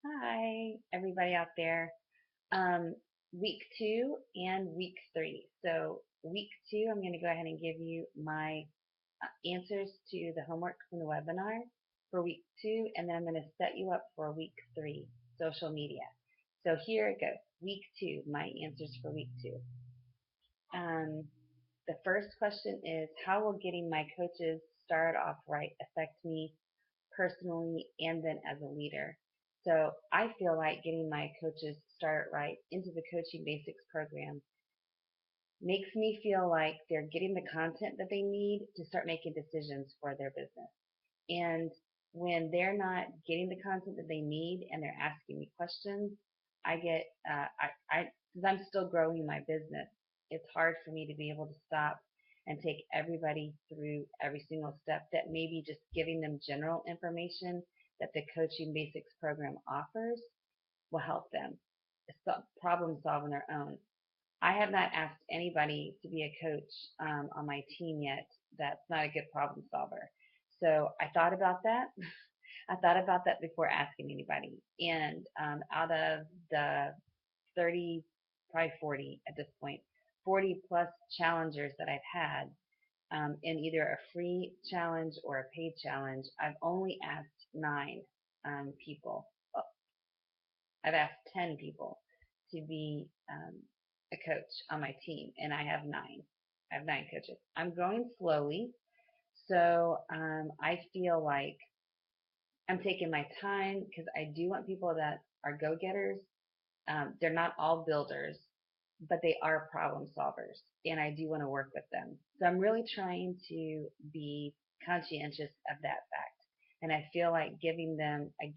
Hi, everybody out there. Um, week 2 and week 3. So, week 2, I'm going to go ahead and give you my answers to the homework from the webinar for week 2, and then I'm going to set you up for week 3, social media. So, here it goes. Week 2, my answers for week 2. Um, the first question is, how will getting my coaches started off right affect me personally and then as a leader? So I feel like getting my coaches started right into the Coaching Basics program makes me feel like they're getting the content that they need to start making decisions for their business. And when they're not getting the content that they need and they're asking me questions, I get, because I'm still growing my business, it's hard for me to be able to stop and take everybody through every single step that maybe just giving them general information that the Coaching Basics program offers will help them problem solve on their own. I have not asked anybody to be a coach on my team yet that's not a good problem solver. So I thought about that. I thought about that before asking anybody. And out of the 30, probably 40 at this point, 40 plus challengers that I've had in either a free challenge or a paid challenge, I've only asked 9 people. Well, I've asked 10 people to be a coach on my team, and I have 9. I have 9 coaches. I'm going slowly, so I feel like I'm taking my time because I do want people that are go-getters. They're not all builders, but they are problem solvers, and I do want to work with them. So I'm really trying to be conscientious of that fact, and I feel like giving them a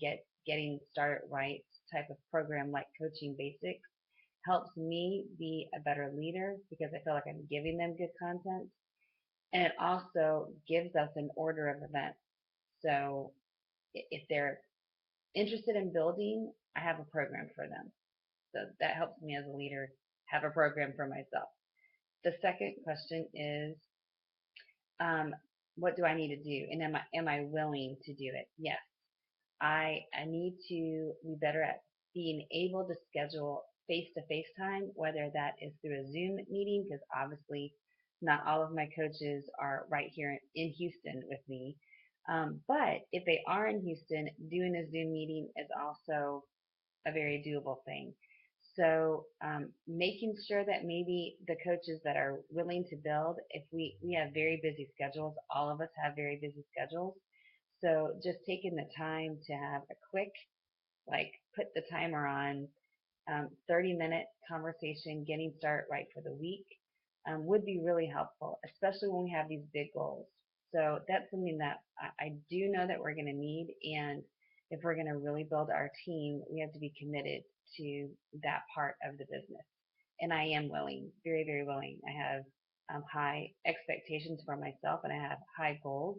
getting started right type of program like Coaching Basics helps me be a better leader because I feel like I'm giving them good content, and it also gives us an order of events. So if they're interested in building, I have a program for them. So that helps me as a leader have a program for myself. The second question is, um, what do I need to do? And am I willing to do it? Yes. I need to be better at being able to schedule face to face time, whether that is through a Zoom meeting, because obviously not all of my coaches are right here in Houston with me. But if they are in Houston, doing a Zoom meeting is also a very doable thing. So making sure that maybe the coaches that are willing to build, if we have very busy schedules, all of us have very busy schedules. So just taking the time to have a quick, like put the timer on, 30-minute conversation, getting started right for the week would be really helpful, especially when we have these big goals. So that's something that I do know that we're going to need. And if we're going to really build our team, we have to be committed to that part of the business. And I am willing, very, very willing. I have high expectations for myself and I have high goals.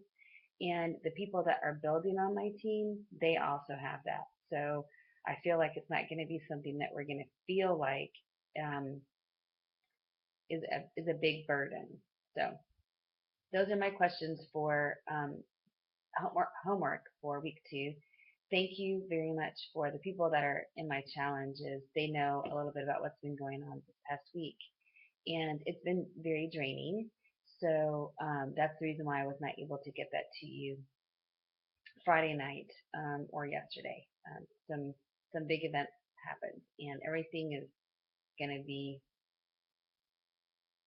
And the people that are building on my team, they also have that. So I feel like it's not going to be something that we're going to feel like um, is a big burden. So those are my questions for homework for week 2. Thank you very much for the people that are in my challenges. They know a little bit about what's been going on this past week, and it's been very draining. So that's the reason why I was not able to get that to you Friday night or yesterday. Some big events happened, and everything is going to be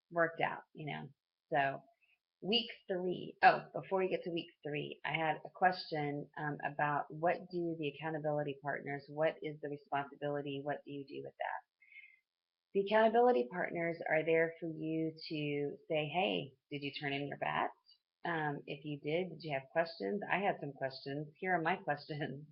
worked out, So week 3. Oh, before we get to week 3, I had a question about what do the accountability partners, what is the responsibility, what do you do with that? The accountability partners are there for you to say, hey, did you turn in your bat? If you did you have questions? I had some questions. Here are my questions.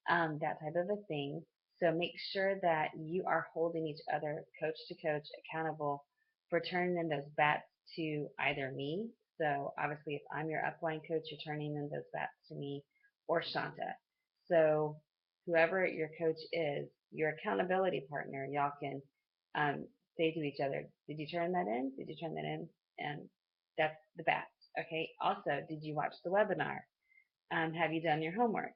That type of a thing. So make sure that you are holding each other, coach to coach, accountable for turning in those bats to either me. So obviously, if I'm your upline coach, you're turning in those bats to me or Shanta. So whoever your coach is, your accountability partner, y'all can say to each other, did you turn that in? Did you turn that in? And that's the bats. Okay. Also, did you watch the webinar? Have you done your homework?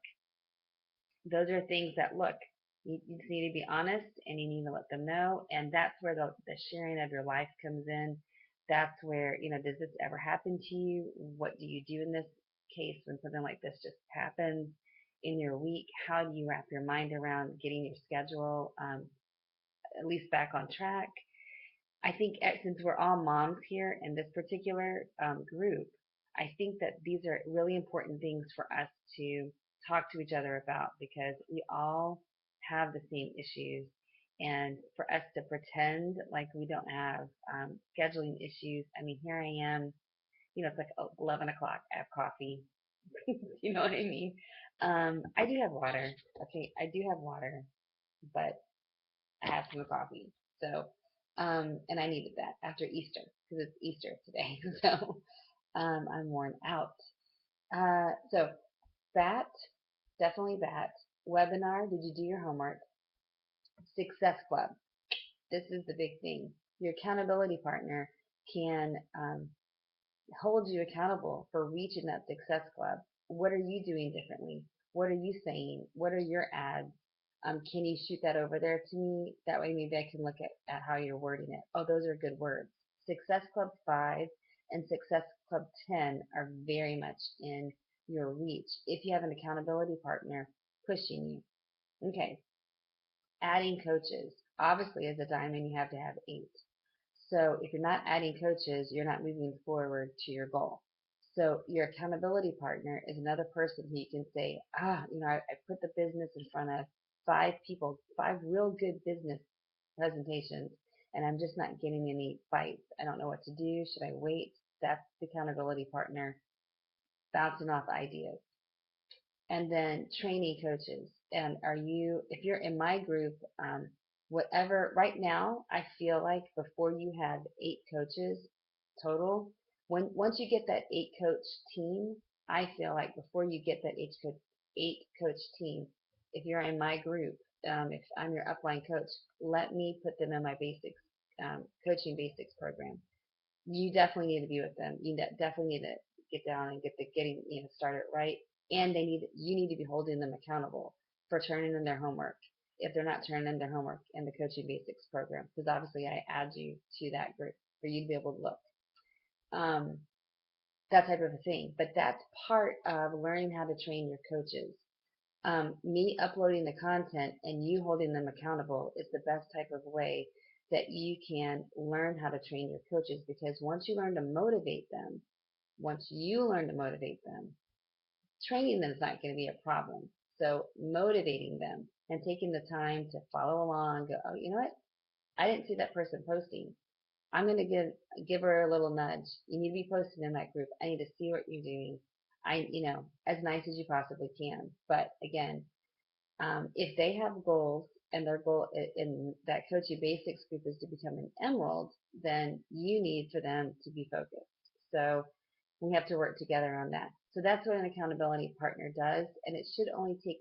those are things that, look, you just need to be honest and you need to let them know. And that's where the sharing of your life comes in. That's where, does this ever happen to you? What do you do in this case when something like this just happens in your week? How do you wrap your mind around getting your schedule at least back on track? I think since we're all moms here in this particular group, I think that these are really important things for us to talk to each other about because we all have the same issues. And for us to pretend like we don't have scheduling issues, I mean, here I am, it's like 11 o'clock, I have coffee. You know what I mean? I do have water. Okay, I do have water, but I have some coffee. So, and I needed that after Easter because it's Easter today. So, I'm worn out. So that, definitely that. Webinar, did you do your homework? Success Club. This is the big thing. Your accountability partner can hold you accountable for reaching that success club. What are you doing differently? What are you saying? What are your ads? Can you shoot that over there to me? That way maybe I can look at how you're wording it. Oh, those are good words. Success Club 5 and Success Club 10 are very much in your reach if you have an accountability partner pushing you. Okay, adding coaches. Obviously, as a diamond, you have to have 8. So if you're not adding coaches, you're not moving forward to your goal. So your accountability partner is another person who you can say, I put the business in front of 5 people, 5 real good business presentations, and I'm just not getting any bites. I don't know what to do. Should I wait? That's the accountability partner bouncing off ideas. And then training coaches. And if you're in my group, whatever, right now, I feel like before you have 8 coaches total, once you get that 8 coach team, I feel like before you get that 8 coach team, if you're in my group, if I'm your upline coach, let me put them in my basics, coaching basics program. You definitely need to be with them. Definitely need to get down and getting started right. And you need to be holding them accountable for turning in their homework if they're not turning in their homework in the coaching basics program, because obviously I add you to that group for you to be able to look. That type of a thing. But that's part of learning how to train your coaches. Me uploading the content and you holding them accountable is the best type of way that you can learn how to train your coaches, because once you learn to motivate them, training them is not going to be a problem. So motivating them and taking the time to follow along, go, oh, you know what? I didn't see that person posting. I'm going to give her a little nudge. You need to be posting in that group. I need to see what you're doing. As nice as you possibly can. But again, if they have goals and their goal in that coaching basics group is to become an emerald, then you need for them to be focused. So we have to work together on that. So that's what an accountability partner does, and it should only take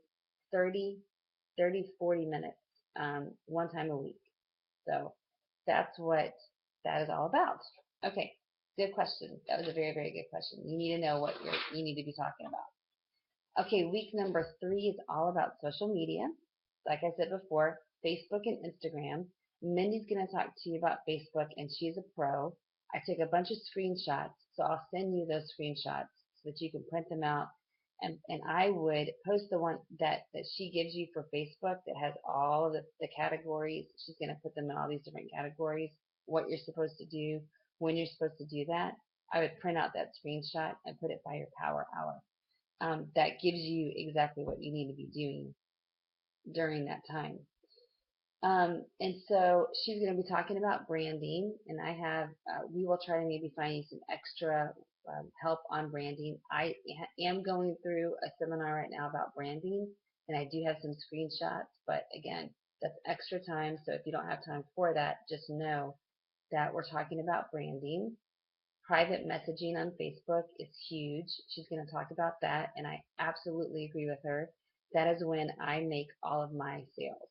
30, 40 minutes one time a week. So that's what that is all about. Okay, good question. That was a very, very good question. You need to know what you need to be talking about. Okay, week number 3 is all about social media. Like I said before, Facebook and Instagram. Mindy's going to talk to you about Facebook, and she's a pro. I took a bunch of screenshots, so I'll send you those screenshots so that you can print them out. And I would post the one that she gives you for Facebook that has all of the categories. She's going to put them in all these different categories, what you're supposed to do, when you're supposed to do that. I would print out that screenshot and put it by your power hour. That gives you exactly what you need to be doing during that time. And so she's going to be talking about branding, and we will try to maybe find you some extra help on branding. I am going through a seminar right now about branding, and I do have some screenshots, but again, that's extra time. So if you don't have time for that, just know that we're talking about branding. Private messaging on Facebook is huge. She's going to talk about that, and I absolutely agree with her. That is when I make all of my sales.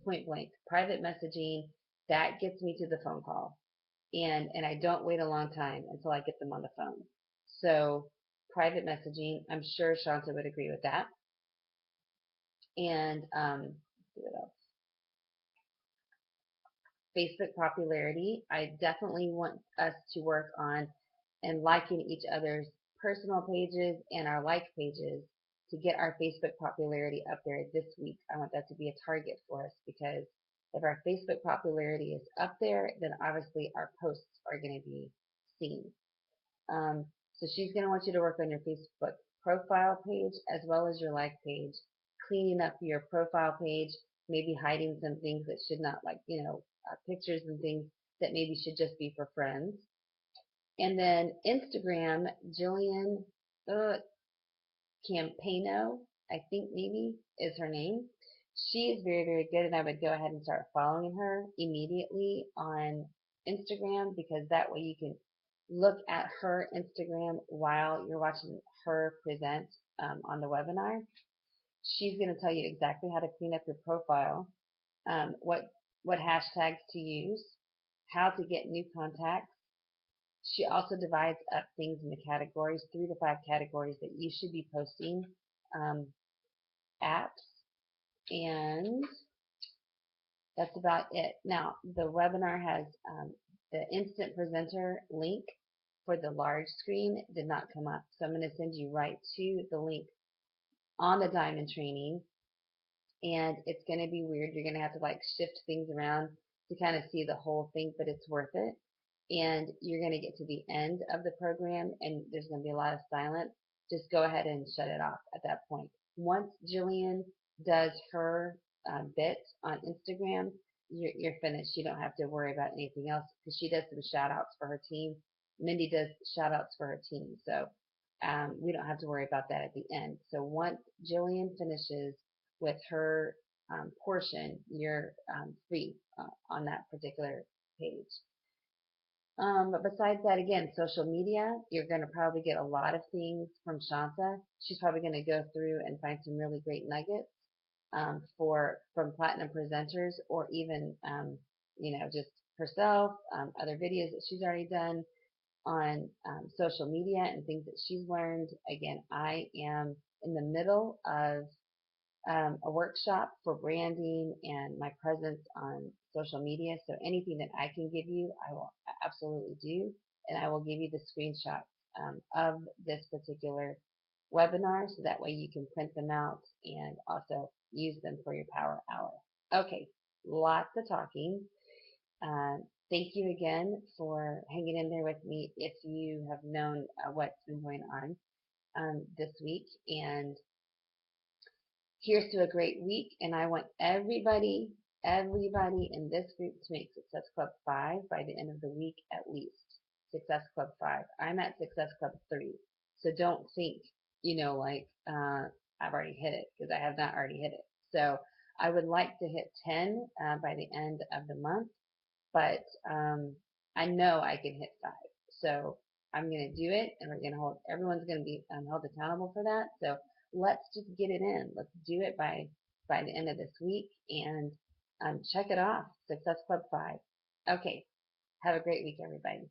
Point blank. Private messaging, that gets me to the phone call. And I don't wait a long time until I get them on the phone. So private messaging, I'm sure Shanta would agree with that. And let's see what else. Facebook popularity. I definitely want us to work on and liking each other's personal pages and our like pages to get our Facebook popularity up there this week. I want that to be a target for us because if our Facebook popularity is up there, then obviously our posts are going to be seen. So she's going to want you to work on your Facebook profile page as well as your like page, cleaning up your profile page, maybe hiding some things that should not, like, pictures and things that maybe should just be for friends. And then Instagram, Jillian Campano, I think maybe is her name. She is very, very good, and I would go ahead and start following her immediately on Instagram because that way you can look at her Instagram while you're watching her present on the webinar. She's going to tell you exactly how to clean up your profile, what hashtags to use, how to get new contacts. She also divides up things into categories, 3 to 5 categories that you should be posting, um, apps, and that's about it. Now, the webinar has the instant presenter link for the large screen did not come up. So I'm going to send you right to the link on the diamond training. And it's going to be weird. You're going to have to like shift things around to kind of see the whole thing, but it's worth it. And you're going to get to the end of the program and there's going to be a lot of silence. Just go ahead and shut it off at that point. Once Jillian does her bit on Instagram, you're finished. You don't have to worry about anything else because she does some shout outs for her team. Mindy does shout outs for her team. So we don't have to worry about that at the end. So once Jillian finishes with her portion, you're free on that particular page. But besides that, again, social media, you're going to probably get a lot of things from Shanta. She's probably going to go through and find some really great nuggets from platinum presenters, or even just herself, other videos that she's already done on social media and things that she's learned. Again, I am in the middle of a workshop for branding and my presence on social media. So anything that I can give you, I will absolutely do. And I will give you the screenshots of this particular webinar so that way you can print them out and also use them for your power hour. Okay, lots of talking. Uh, Thank you again for hanging in there with me if you have known what's been going on this week. And here's to a great week, and I want everybody in this group to make Success Club 5 by the end of the week at least. Success Club 5. I'm at Success Club 3. So don't think, I've already hit it, because I have not already hit it. So I would like to hit 10 by the end of the month, but I know I can hit 5. So I'm going to do it, and everyone's going to be held accountable for that. So let's just get it in. Let's do it by the end of this week and check it off. Success Club 5. Okay. Have a great week, everybody.